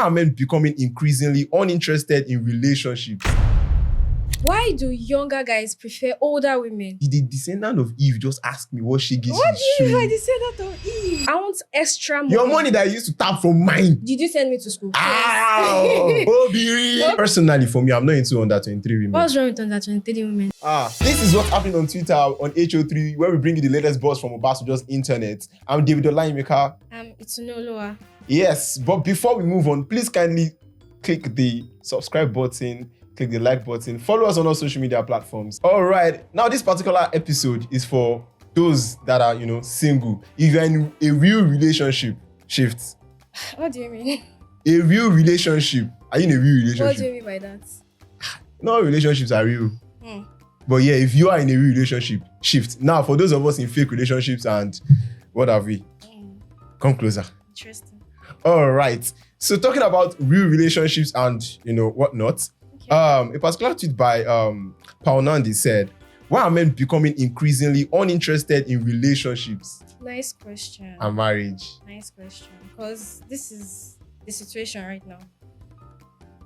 Why are men becoming increasingly uninterested in relationships? Why do younger guys prefer older women? Did the descendant of Eve just ask me what she gives What do you mean by you? the descendant of Eve? I want extra money. Your money that I used to tap from mine. Did you send me to school? Ow! Obiri! Personally, for me, I'm not into under 23 women. What's wrong with under 23 women? This is what's happening on Twitter on HO3, where we bring you the latest buzz from Obasanjo's internet. I'm David Olayimika. It's Noloa. Yes, but before we move on, please kindly click the subscribe button, click the like button, follow us on all social media platforms. All right, now this particular episode is for those that are, single. If you're in a real relationship, shift. What do you mean? A real relationship. Are you in a real relationship? What do you mean by that? No relationships are real. But yeah, if you are in a real relationship, shift. Now, for those of us in fake relationships and what have we? Come closer. Interesting. All right. So talking about real relationships and whatnot. Okay. A particular tweet by Paul Nandi said, "Why are men becoming increasingly uninterested in relationships Nice question. and marriage?" Nice question. Because this is the situation right now.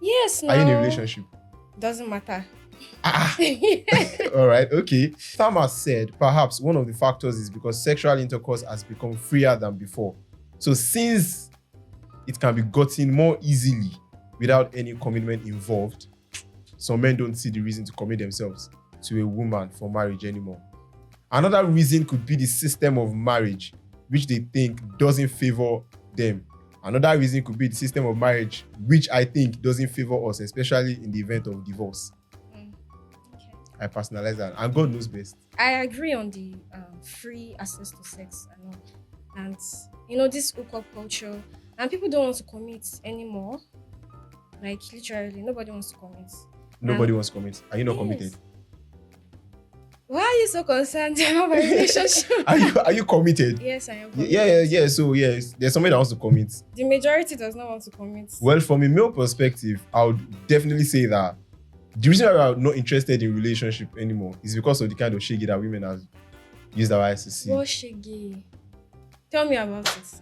Yes, no. Are you in a relationship? Doesn't matter. All right, okay. Thomas said, perhaps one of the factors is because sexual intercourse has become freer than before. So since it can be gotten more easily without any commitment involved, some men don't see the reason to commit themselves to a woman for marriage anymore. Another reason could be the system of marriage, which they think doesn't favor them. Another reason could be the system of marriage, which I think doesn't favor us, especially in the event of divorce. Okay. I personalize that, and God knows best. I agree on the free access to sex and all. And, this hookup culture. And people don't want to commit anymore. Like, literally, nobody wants to commit. Nobody wants to commit. Are you not Yes. committed? Why are you so concerned about my relationship? Are you committed? Yes, I am committed. Yeah. So yes, there's somebody that wants to commit. The majority does not want to commit. Well, from a male perspective, I would definitely say that the reason why I'm not interested in relationship anymore is because of the kind of shiggy that women have used our eyes to see. What shiggy? Tell me about it.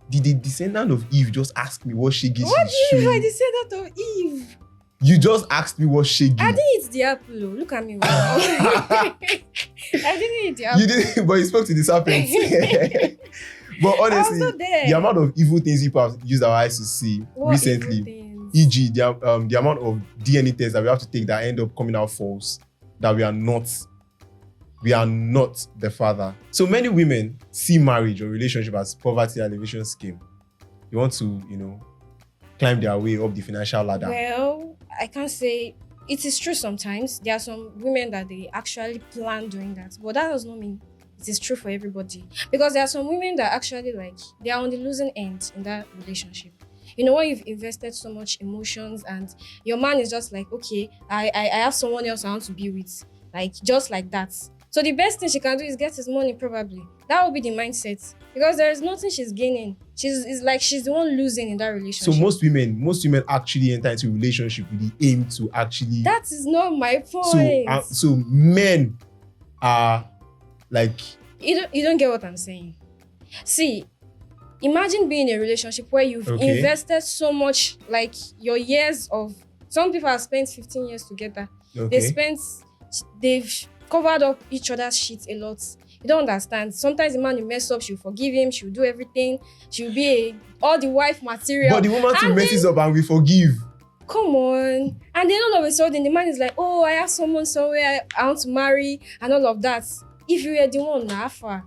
Did the descendant of Eve just ask me what shiggy What do you mean by is? the descendant of Eve? You just asked me what shiggy. I didn't eat the apple. Oh. Look at me. I didn't eat the apple. You didn't, but you spoke to the serpent. But I was honestly, not there. the amount of evil things people have used our eyes to see What recently, evil things? e.g., the amount of DNA tests that we have to take that end up coming out false, that we are not the father. So many women see marriage or relationship as poverty alleviation scheme. They want to, climb their way up the financial ladder. Well, I can't say it is true sometimes. There are some women that they actually plan doing that, but that does not mean it is true for everybody. Because there are some women that actually they are on the losing end in that relationship. When you've invested so much emotions and your man is just like, okay, I have someone else I want to be with, just like that. So the best thing she can do is get his money probably. That will be the mindset. Because there is nothing she's gaining. She's the one losing in that relationship. So most women actually enter into a relationship with the aim to actually. That is not my point. So men are like. You don't get what I'm saying. See, imagine being in a relationship where you've invested so much, your years of. Some people have spent 15 years together. Okay. They've covered up each other's shit a lot. You don't understand. Sometimes the man will mess up, she'll forgive him, she'll do everything. She'll be all the wife material. But the woman too messes up and we forgive. Come on. And then all of a sudden, the man is like, oh, I have someone somewhere I want to marry and all of that. If you were the one, Nafa.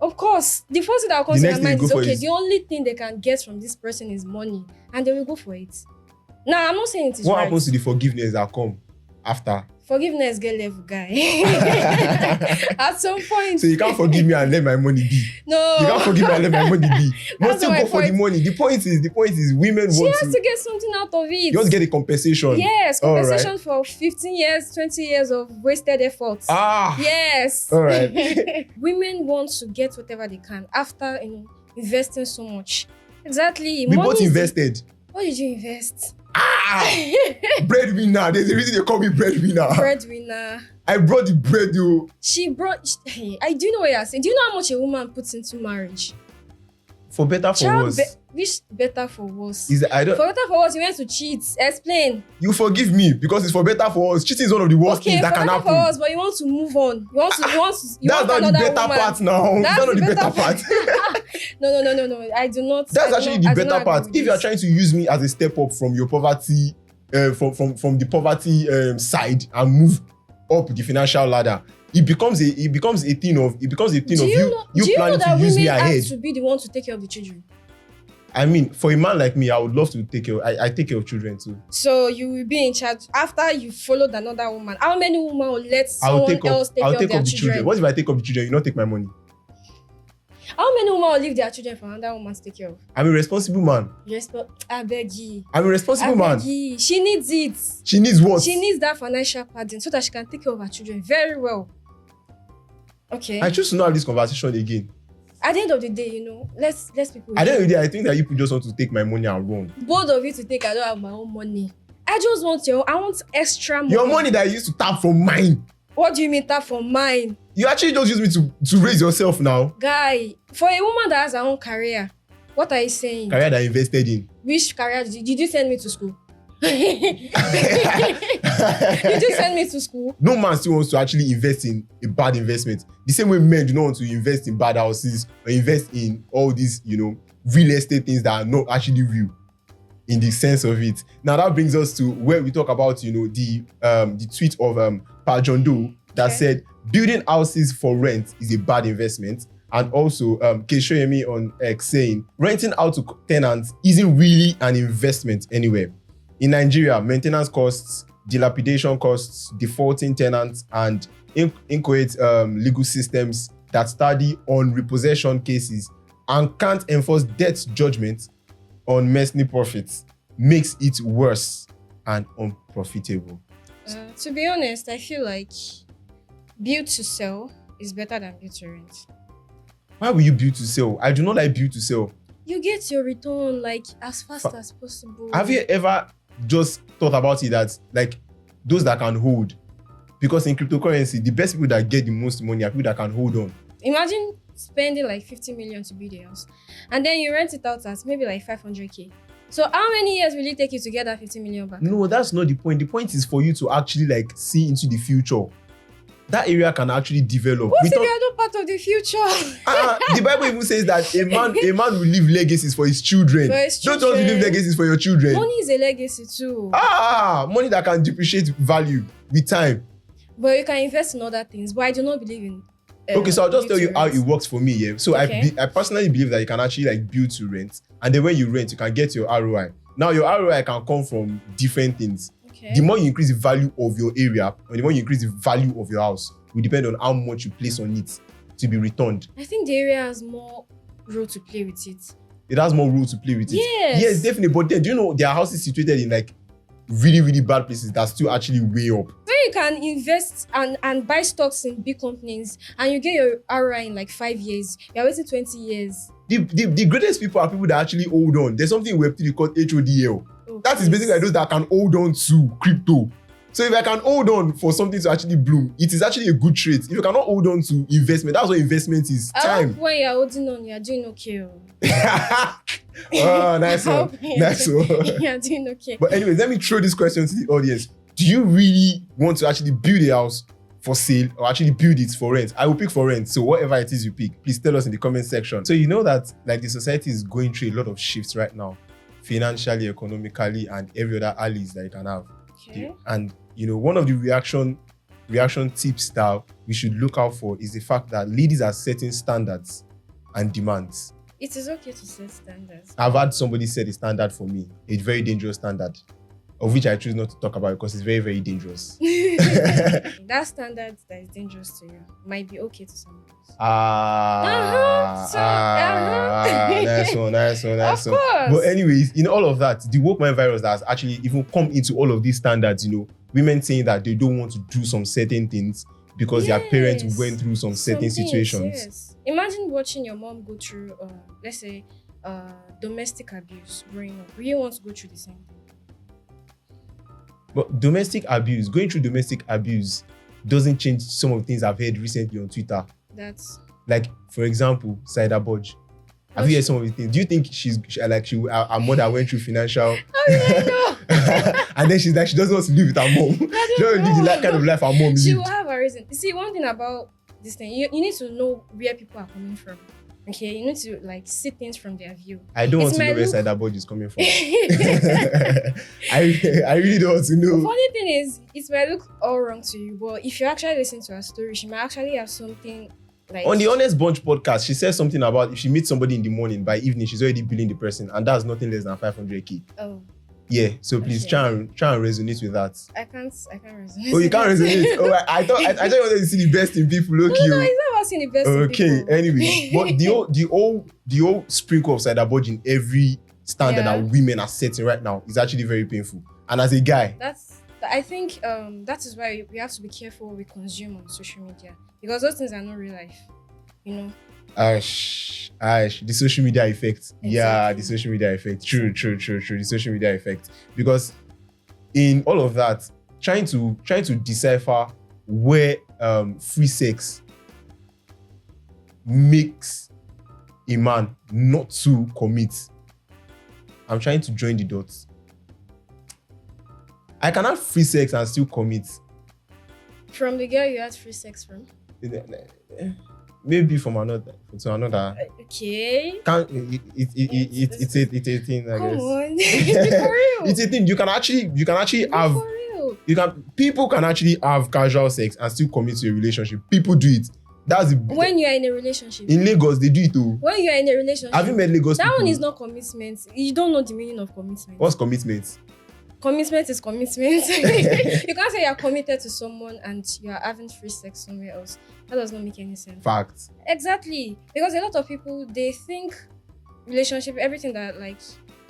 Of course, the first thing that comes to their mind is, okay, the only thing they can get from this person is money. And they will go for it. Now, I'm not saying it is What right. happens to the forgiveness that come after? Forgiveness get level, guy. At some point. So you can't forgive me and let my money be. No. You can't forgive me and let my money be. Must still not go my for the point. money. The point is women She want has to get something out of it. You want to get a compensation. Yes, All compensation right. for 15 years, 20 years of wasted efforts. Yes. All right. Women want to get whatever they can after investing so much. Exactly. We Money both is- invested. What did you invest? Breadwinner. There's a reason they call me breadwinner. Breadwinner. I brought the bread, though. I do know what you're saying. Do you know how much a woman puts into marriage? For better, for worse. Which better for worse? Is I don't. For better for worse, you went to cheat. Explain. You forgive me because it's for better for us. Cheating is one of the worst Okay, things for that can better happen. for worse, but you want to move on. You want That's not the another better woman. part now. That's That's not the better better part. No. I do not. That's I do actually not- the I do better not part. agree with If you are this. trying to use me as a step up from your poverty, from the poverty side and move up the financial ladder, it becomes a thing of Do you you know planning that to use women me ahead. have to be the one to take care of the children? I mean, for a man like me, I would love to take care. I take care of children too. So you will be in charge after you followed another woman. How many women will let I'll someone take else up. take I'll care of take their up the children? children. What if I take up the children? You not take my money. How many women will leave their children for another woman to take care of? I'm a responsible man. I beg you. I'm a responsible man. She needs it. She needs what? She needs that financial padding so that she can take care of her children very well. Okay. I choose to not have this conversation again. At the end of the day, let's people. At the end of the day, I think that you people just want to take my money and run. Both of you to take. I don't have my own money. I just want I want extra money. Your money that I used to tap from mine. What do you mean that for mine? You actually just use me to raise yourself now. Guy, for a woman that has her own career, what are you saying? Career that I invested in. Which career did you send me to school? Did you send me to school? No man still wants to actually invest in a bad investment. The same way men do not want to invest in bad houses or invest in all these, real estate things that are not actually real in the sense of it. Now that brings us to where we talk about, the tweet of Pa John Doe that said building houses for rent is a bad investment. And also, Keshoyemi on X saying renting out to tenants isn't really an investment anywhere. In Nigeria, maintenance costs, dilapidation costs, defaulting tenants, and inchoate legal systems that study on repossession cases and can't enforce debt judgments on mercenary profits makes it worse and unprofitable. To be honest, I feel like build to sell is better than build to rent. Why will you build to sell? I do not like build to sell. You get your return as fast as possible. Have you ever just thought about it that those that can hold? Because in cryptocurrency, the best people that get the most money are people that can hold on. Imagine spending 50 million to build a house and then you rent it out at maybe 500k. So how many years will it take you to get that 50 million back? No, that's not the point. The point is for you to actually see into the future. That area can actually develop. What if you are not part of the future? The Bible even says that a man will leave legacies for his children. For his Don't children. just leave legacies for your children. Money is a legacy too. Money that can depreciate value with time. But you can invest in other things. But I do not believe in. Okay, so I'll just tell you how it rent. works for me. Yeah. So Okay. I personally believe that you can actually build to rent, and then when you rent, you can get your ROI. Now your ROI can come from different things. Okay. The more you increase the value of your area, or the more you increase the value of your house, will depend on how much you place on it to be returned. I think the area has more role to play with it. It has more room to play with it. Yes. Definitely. But then, do you know there are houses situated in really, really bad places that still actually way up? When you can invest and buy stocks in big companies and you get your ROI in 5 years, you're waiting 20 years. The greatest people are people that actually hold on. There's something in Web3 called HODL. Oh, That is basically those that can hold on to crypto. So if I can hold on for something to actually bloom, it is actually a good trait. If you cannot hold on to investment, that's what investment is. Time. When you're holding on, you're doing okay. Oh, nice one. Nice one. You're doing okay. But anyways, let me throw this question to the audience. Do you really want to actually build a house for sale or actually build it for rent? I will pick for rent. So whatever it is you pick, please tell us in the comment section. So you know that the society is going through a lot of shifts right now, financially, economically, and every other alleys that you can have. Okay. And one of the reaction tips that we should look out for is the fact that ladies are setting standards and demands. It is okay to set standards. I've had somebody set a standard for me, a very dangerous standard, of which I choose not to talk about because it's very, very dangerous. That standard that is dangerous to you might be okay to someone else. Nice one. Of course. But anyways, in all of that, the woke mind virus that has actually even come into all of these standards, women saying that they don't want to do some certain things because their parents went through some certain situations. Yes. Imagine watching your mom go through, let's say, domestic abuse growing up. Do you want to go through the same thing? But going through domestic abuse doesn't change some of the things I've heard recently on Twitter. That's Like, for example, Cider Budge. Have you heard some of the things? Do you think her mother went through financial? I know. And then she's like, she doesn't want to live with her mom. She doesn't live the kind of life her mom She lived. will have a reason. You see, one thing about this thing, you need to know where people are coming from. Okay, you need to like see things from their view. I don't want to know where Cyberbudge is coming from. I really don't want to know. The funny thing is, it might look all wrong to you, but if you actually listen to her story, she might actually have something like On the Honest Bunch podcast, she says something about if she meets somebody in the morning, by evening, she's already billing the person, and that's nothing less than 500k. Oh, Yeah, so please Okay. try and resonate with that. I can't resonate. Oh, you can't resonate. Oh, I thought you wanted to see the best in people. Look, No, it's not about seeing the best in Okay, people. anyway, but the old sprinkle of Cyberbudge in every standard Yeah. that women are setting right now is actually very painful. And as a guy, I think that is why we have to be careful what we consume on social media, because those things are not real life, you know. Ash, the social media effect. Yeah, Exactly. the social media effect. True. The social media effect. Because in all of that, trying to decipher where free sex makes a man not to commit. I'm trying to join the dots. I can have free sex and still commit. From the girl you had free sex from. Maybe from another to another. Okay. It's a thing, I Come guess. on. Be for real. It's a thing. You can actually Be have for real. people can actually have casual sex and still commit to a relationship. People do it. That's When you are in a relationship. in Lagos, they do it too. When you are in a relationship. Have you met Lagos that people? one is not commitment. You don't know the meaning of commitment. What's commitment? Commitment is commitment. You can't say you're committed to someone and you're having free sex somewhere else. That does not make any sense. Facts. Exactly. Because a lot of people, they think relationship, everything that like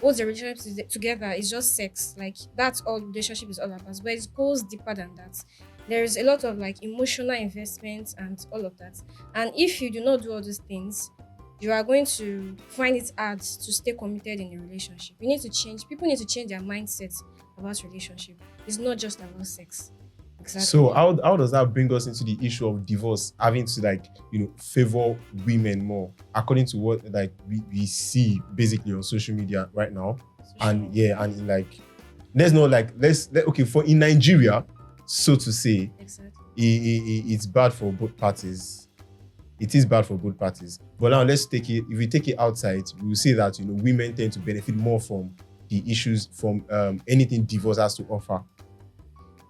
holds a relationship together is just sex. Like that's all relationship is all about. But it goes deeper than that. There is a lot of like emotional investment and all of that. And if you do not do all those things, you are going to find it hard to stay committed in a relationship. You need to change. People need to change their mindset about relationship. It's not just about sex. Exactly. So how does that bring us into the issue of divorce having to favor women more, according to what we see basically on social media right now? And for in Nigeria, so to say, Exactly. it's bad for both parties. It is bad for both parties. But now let's take it. If we take it outside, we will see that women tend to benefit more from the issues from anything divorce has to offer.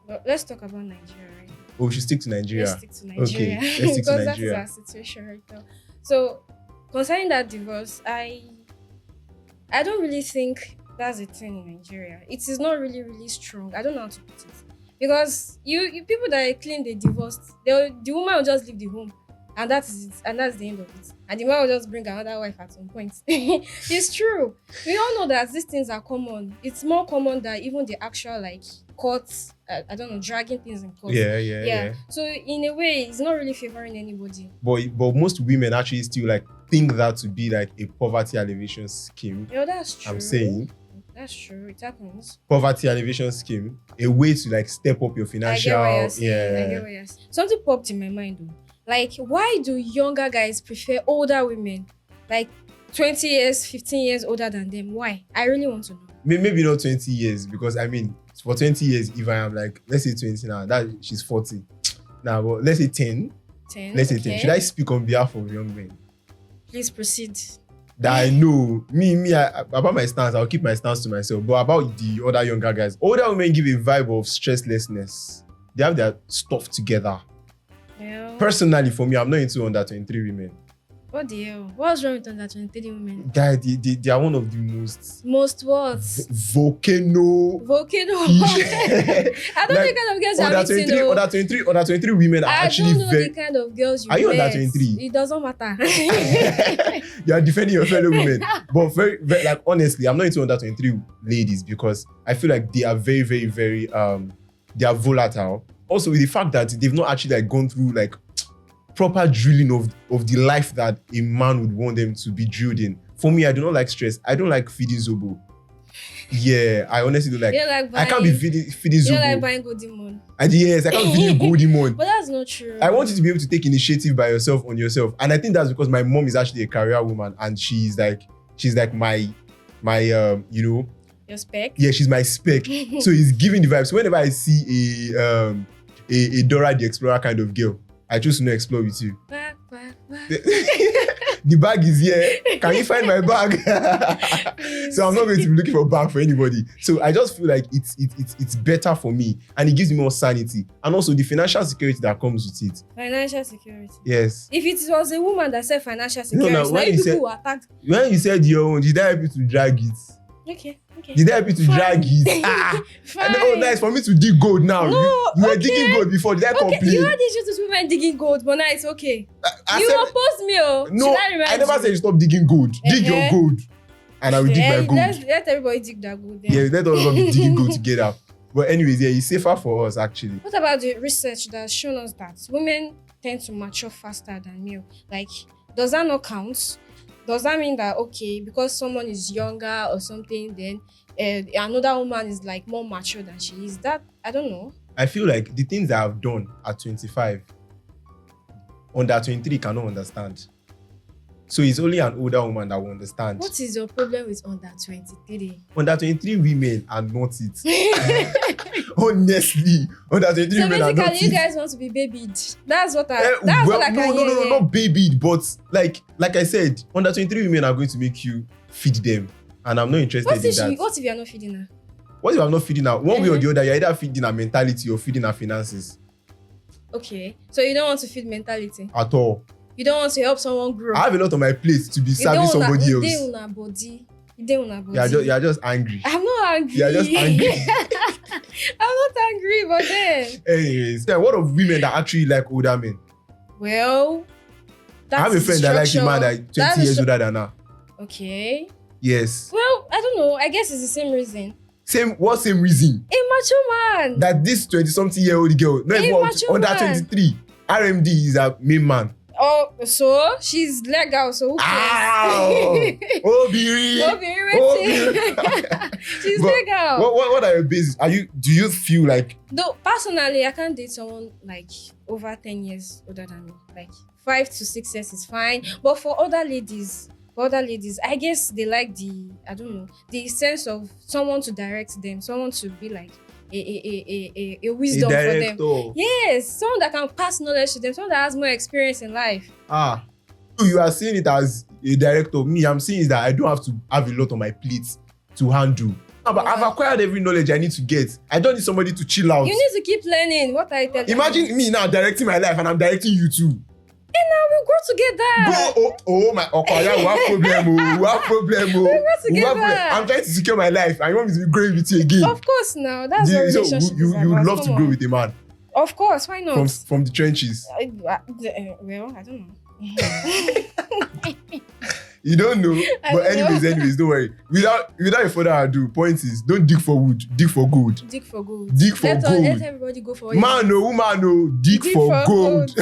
But let's talk about Nigeria right now. Oh, we should stick to Nigeria. Let's stick to Nigeria. Okay, let's stick to because Nigeria. that is our situation right now. So, concerning that divorce, I don't really think that's a thing in Nigeria. It is not really, really strong. I don't know how to put it. Because you people that claim they divorced, the woman will just leave the home. And that is it. And that's the end of it. And the man will just bring another wife at some point. It's true. We all know that these things are common. It's more common than even the actual courts, I don't know, dragging things in court. Yeah. So in a way, it's not really favoring anybody. But most women actually still think that to be a poverty alleviation scheme. Yeah, that's true. I'm saying That's true. It happens. poverty alleviation scheme, a way to step up your financial. I get what you're saying. Something popped in my mind though. Why do younger guys prefer older women? 20 years, 15 years older than them. Why? I really want to know. Maybe not 20 years, because for 20 years, if I am let's say 20 now, that she's 40. Now, but let's say 10. 10. Let's say okay. 10. Should I speak on behalf of young men? Please proceed. That I know, about my stance, I'll keep my stance to myself. But about the other younger guys, older women give a vibe of stresslessness. They have their stuff together. Yeah. Personally, for me, I'm not into under 23 women. What the hell? What's wrong with under 23 women? Guy, they are one of the most Most what? volcano. Volcano. I don't know the kind of girls you're meeting. Under 23 women are actually I don't know very. the kind of girls you Are you under met. 23? It doesn't matter. You are defending your fellow women, but very, very honestly, I'm not into under 23 ladies because I feel like they are very, very, very they are volatile. Also, with the fact that they've not actually gone through proper drilling of the life that a man would want them to be drilled in. For me, I do not like stress. I don't like feeding Zobo. Yeah, I honestly don't like. You don't like I can't be feeding You don't like Zobo. buying golden moon. And yes, I can't be feeding Golden Mon. But that's not true. I want you to be able to take initiative by yourself on yourself. And I think that's because my mom is actually a career woman and she's like my Your spec. yeah, she's my spec. So it's giving the vibes. So whenever I see a Dora the Explorer kind of girl, I choose to not explore with you. Back. The bag is here. Can you find my bag? So I'm not going to be looking for a bag for anybody. So I just feel like it's better for me and it gives me more sanity and also the financial security that comes with it. Financial security. Yes. If it was a woman that said financial security, No, when you people were attacked. When you said your own, did I help you to drag it? Okay. Did I help you to Fine. drag it? Fine. Oh, nice for me to dig gold now. No, you were okay. digging gold before. Did I Okay, complain? you had issues with women digging gold, but now it's okay. I You said, opposed me, oh. no, Should I remind I never you? said you stop digging gold. Dig your Uh-huh. gold. And I will dig my gold. Let everybody dig that gold then. Yeah, let us be digging gold together. But anyways, yeah, it's safer for us actually. What about the research that's shown us that women tend to mature faster than male? Like, does that not count? Does that mean that, okay, because someone is younger or something, then another woman is like more mature than she is? That, I don't know. I feel like the things that I've done at 25, under 23 cannot understand. So it's only an older woman that will understand. What is your problem with under 23? Under 23 women are not it. Honestly, under 23 So women are not basically, you it. guys want to be babied. That's what I can hear. No, not babied, but like I said, under 23 women are going to make you feed them, and I'm not interested in that. What if you are not feeding her? What if I'm not feeding her? One way or the other, you're either feeding her mentality or feeding her finances. Okay, so you don't want to feed mentality. At all. You don't want to help someone grow. I have a lot on my plate to be serving somebody else. You dey una body. You're just angry. I'm not angry. You're just angry. I'm not angry, but then. Anyways, then what of women that actually like older men? Well, I have a friend that likes a man that 20 years older than her. Okay. Yes. Well, I don't know. I guess it's the same reason. What same reason? A macho man. That this 20-something-year-old girl, not even under 23, RMD is a main man. Oh, so she's legal, so who cares? She's legal. What are your bases? Do you feel like Though personally, I can't date someone like over 10 years older than me. Like 5 to 6 years is fine. But for other ladies, I guess they like the sense of someone to direct them, someone to be like a wisdom for them. Yes, someone that can pass knowledge to them, someone that has more experience in life. You are seeing it as a director. Me, I'm seeing is that I don't have to have a lot on my plate to handle. But I've acquired every knowledge I need to get. I don't need somebody to chill out. You need to keep learning. What I tell you. Imagine me now directing my life and I'm directing you too. And now we'll grow together. My Okoya, we have problem. We'll grow together. I'm trying to secure my life and you want me to be growing with you again. Of course, now that's what relationship is you about. would love Come to on. grow with a man. Of course, why not? From the trenches. Well, I don't know. You don't know. But anyways, don't worry. Without a further ado, point is don't dig for wood, dig for gold. Dig for gold. Let everybody go for it. Man, woman, dig for gold.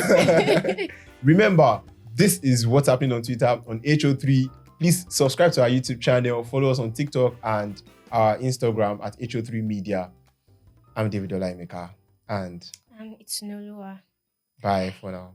Remember, this is what's happening on Twitter on HO3. Please subscribe to our YouTube channel, follow us on TikTok and our Instagram at HO3 Media. I'm David Olaimeka and it's Noloa. bye for now.